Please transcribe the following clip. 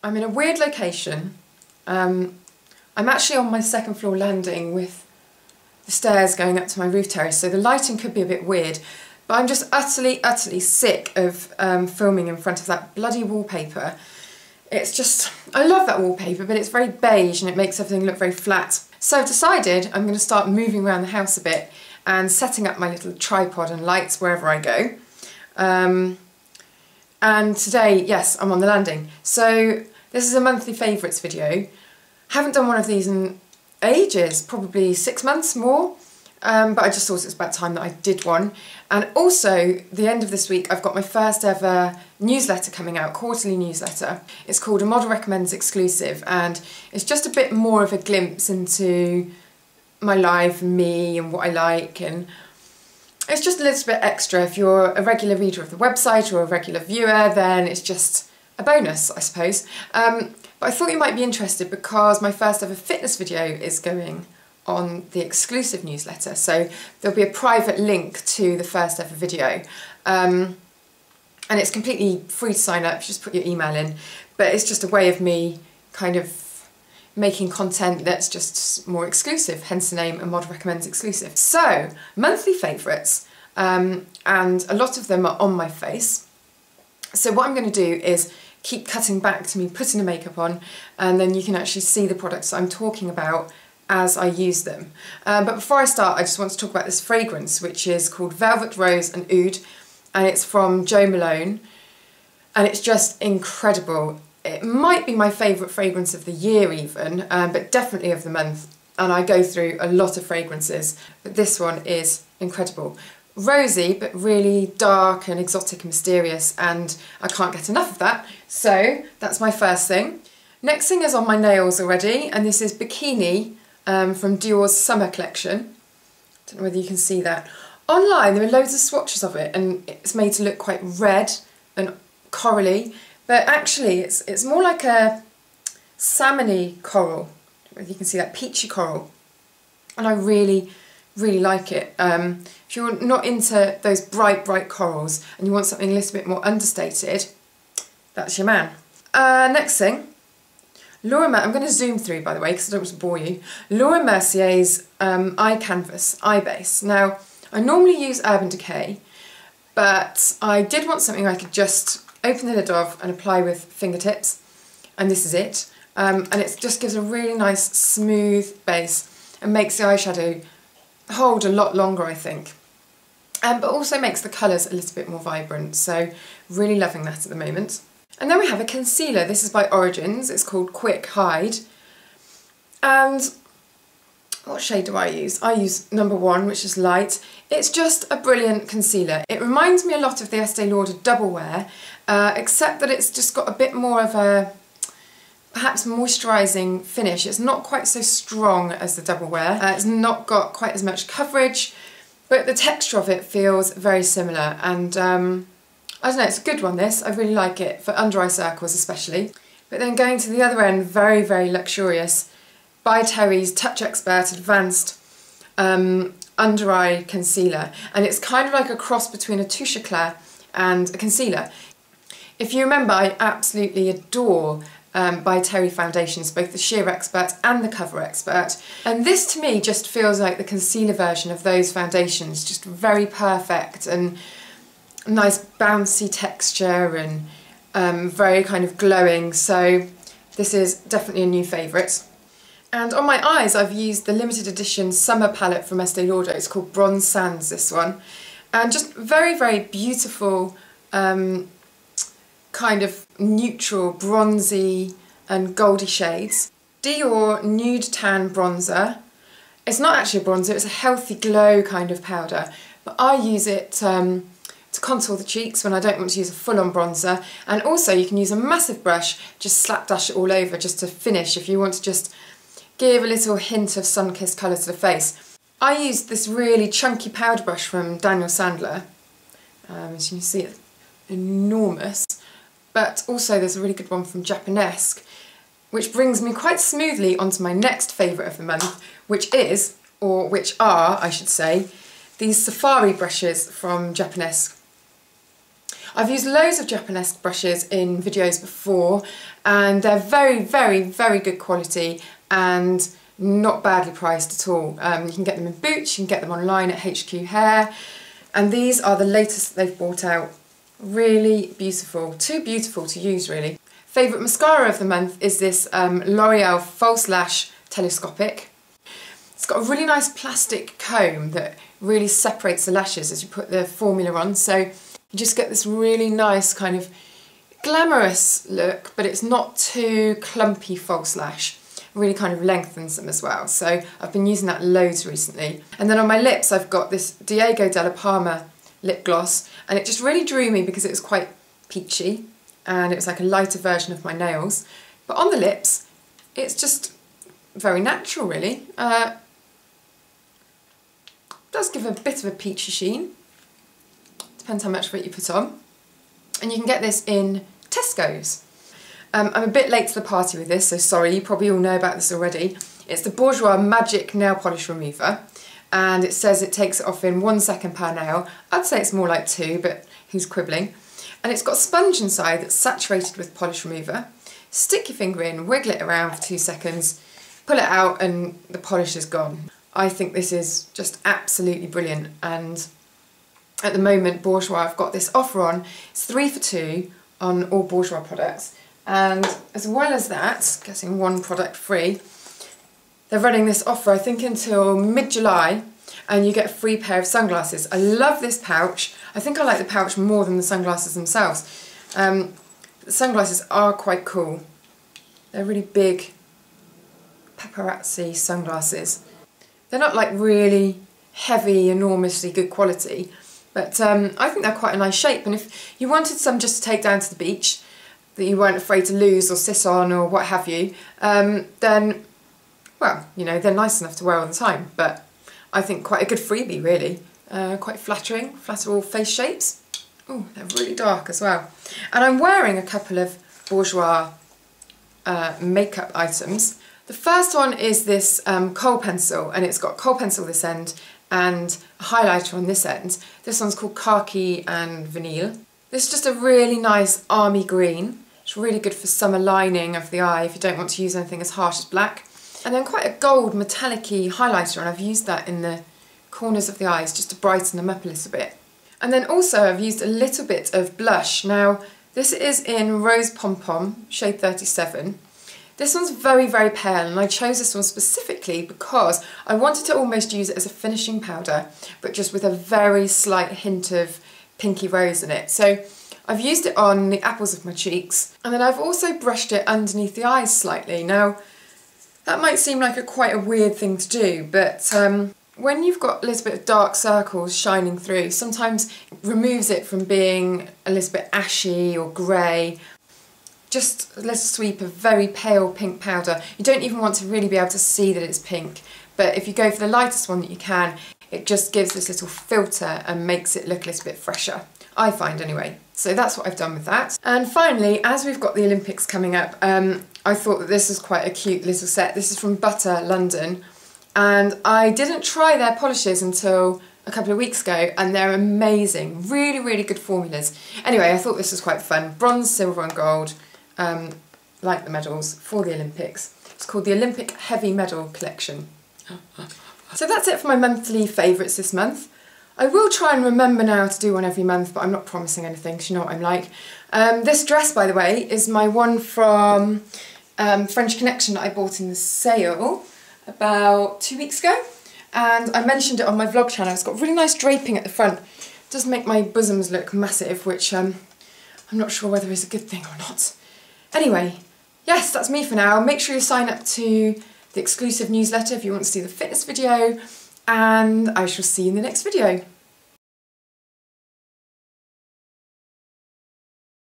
I'm in a weird location. I'm actually on my second floor landing with the stairs going up to my roof terrace, so the lighting could be a bit weird, but I'm just utterly sick of filming in front of that bloody wallpaper. It's just, I love that wallpaper, but it's very beige and it makes everything look very flat. So I've decided I'm going to start moving around the house a bit and setting up my little tripod and lights wherever I go. And today, yes, I'm on the landing. So this is a monthly favourites video. Haven't done one of these in ages, probably 6 months more. But I just thought it's about time that I did one. And also, the end of this week, I've got my first ever newsletter coming out, quarterly newsletter. It's called A Model Recommends Exclusive, and it's just a bit more of a glimpse into my life, and me, and what I like, and it's just a little bit extra. If you're a regular reader of the website or a regular viewer, then it's just a bonus, I suppose. But I thought you might be interested because my first ever fitness video is going on the exclusive newsletter, so there'll be a private link to the first ever video, and it's completely free to sign up. You just put your email in, but it's just a way of me kind of making content that's just more exclusive, hence the name A Model Recommends Exclusive. So, monthly favourites, and a lot of them are on my face. So what I'm going to do is keep cutting back to me putting the makeup on, and then you can actually see the products I'm talking about as I use them. But before I start, I just want to talk about this fragrance, which is called Velvet Rose and Oud, and it's from Jo Malone, and it's just incredible. It might be my favourite fragrance of the year even, but definitely of the month, and I go through a lot of fragrances, but this one is incredible. Rosy, but really dark and exotic and mysterious, and I can't get enough of that, so that's my first thing. Next thing is on my nails already, and this is Bikini, from Dior's summer collection. Don't know whether you can see that. Online there are loads of swatches of it and it's made to look quite red and corally, but actually it's more like a salmony coral. Don't know whether you can see that, peachy coral, and I really like it. If you're not into those bright corals and you want something a little bit more understated, that's your man. Next thing, I'm going to zoom through, by the way, because I don't want to bore you. Laura Mercier's Eye Canvas Eye Base. Now, I normally use Urban Decay, but I did want something I could just open the lid of and apply with fingertips, and this is it. And it just gives a really nice smooth base and makes the eyeshadow hold a lot longer, I think. But also makes the colours a little bit more vibrant, so really loving that at the moment. And then we have a concealer. This is by Origins. It's called Quick Hide. And what shade do I use? I use number 1, which is light. It's just a brilliant concealer. It reminds me a lot of the Estee Lauder Double Wear, except that it's just got a bit more of a perhaps moisturising finish. It's not quite so strong as the Double Wear. It's not got quite as much coverage, but the texture of it feels very similar, and I don't know, it's a good one this, I really like it, for under eye circles especially. But then going to the other end, very luxurious, by Terry's Touch Expert Advanced Under Eye Concealer. And it's kind of like a cross between a touche éclat and a concealer. If you remember, I absolutely adore by Terry foundations, both the Sheer Expert and the Cover Expert. And this to me just feels like the concealer version of those foundations, just very perfect and nice bouncy texture and very kind of glowing, so this is definitely a new favourite. And on my eyes I've used the limited edition summer palette from Estee Lauder. It's called Bronze Sands, this one, and just very beautiful kind of neutral bronzy and goldy shades. Dior Nude Tan Bronzer. It's not actually a bronzer, it's a healthy glow kind of powder, but I use it to contour the cheeks when I don't want to use a full-on bronzer, and also you can use a massive brush, just slapdash it all over just to finish if you want to just give a little hint of sun-kissed colour to the face. I used this really chunky powder brush from Daniel Sandler, as you can see it's enormous, but also there's a really good one from Japanesque, which brings me quite smoothly onto my next favourite of the month, which are, I should say, these safari brushes from Japanesque. I've used loads of Japanese brushes in videos before, and they're very, very, very good quality and not badly priced at all. You can get them in Boots, you can get them online at HQ Hair, and these are the latest they've brought out. Really beautiful, too beautiful to use really. Favourite mascara of the month is this L'Oreal False Lash Telescopic. It's got a really nice plastic comb that really separates the lashes as you put the formula on, so you just get this really nice kind of glamorous look, but it's not too clumpy false lash. It really kind of lengthens them as well, so I've been using that loads recently. And then on my lips I've got this Della Parma lip gloss, and it just really drew me because it was quite peachy and it was like a lighter version of my nails. But on the lips it's just very natural really. Does give a bit of a peachy sheen, depends how much of it you put on. And you can get this in Tesco's. I'm a bit late to the party with this, so sorry, you probably all know about this already. It's the Bourjois Magic Nail Polish Remover, and it says it takes it off in 1 second per nail. I'd say it's more like 2, but who's quibbling? And it's got a sponge inside that's saturated with polish remover. Stick your finger in, wiggle it around for 2 seconds, pull it out and the polish is gone. I think this is just absolutely brilliant, and at the moment Bourjois have got this offer on. It's 3 for 2 on all Bourjois products, and as well as that, getting 1 product free, they're running this offer I think until mid-July, and you get a free pair of sunglasses. I love this pouch. I think I like the pouch more than the sunglasses themselves. The sunglasses are quite cool. They're really big paparazzi sunglasses. They're not like really heavy, enormously good quality, but I think they're quite a nice shape, and if you wanted some just to take down to the beach that you weren't afraid to lose or sit on or what have you, then, well, you know, they're nice enough to wear all the time, but I think quite a good freebie really. Quite flattering, flatter all face shapes. Oh, they're really dark as well. And I'm wearing a couple of Bourjois makeup items. The first one is this kohl pencil, and it's got kohl pencil this end and a highlighter on this end. This one's called Khaki and Vanille. This is just a really nice army green. It's really good for summer lining of the eye if you don't want to use anything as harsh as black. And then quite a gold metallic-y highlighter, and I've used that in the corners of the eyes just to brighten them up a little bit. And then also I've used a little bit of blush. Now this is in Rose Pom Pom, shade 37. This one's very, very pale, and I chose this one specifically because I wanted to almost use it as a finishing powder, but just with a very slight hint of pinky rose in it. So I've used it on the apples of my cheeks, and then I've also brushed it underneath the eyes slightly. Now, that might seem like quite a weird thing to do, but when you've got a little bit of dark circles shining through, sometimes it removes it from being a little bit ashy or grey. Just a little sweep of very pale pink powder. You don't even want to really be able to see that it's pink, but if you go for the lightest one that you can, it just gives this little filter and makes it look a little bit fresher, I find anyway. So that's what I've done with that. And finally, as we've got the Olympics coming up, I thought that this was quite a cute little set. This is from Butter London, and I didn't try their polishes until a couple of weeks ago, and they're amazing. Really, really good formulas. Anyway, I thought this was quite fun. Bronze, silver and gold. Like the medals for the Olympics. It's called the Olympic Heavy Medal Collection. So that's it for my monthly favourites this month. I will try and remember now to do one every month, but I'm not promising anything because you know what I'm like. This dress, by the way, is my one from French Connection that I bought in the sale about 2 weeks ago, and I mentioned it on my vlog channel. It's got really nice draping at the front. It does make my bosoms look massive, which I'm not sure whether is a good thing or not. Anyway, yes, that's me for now. Make sure you sign up to the exclusive newsletter if you want to see the fitness video, and I shall see you in the next video.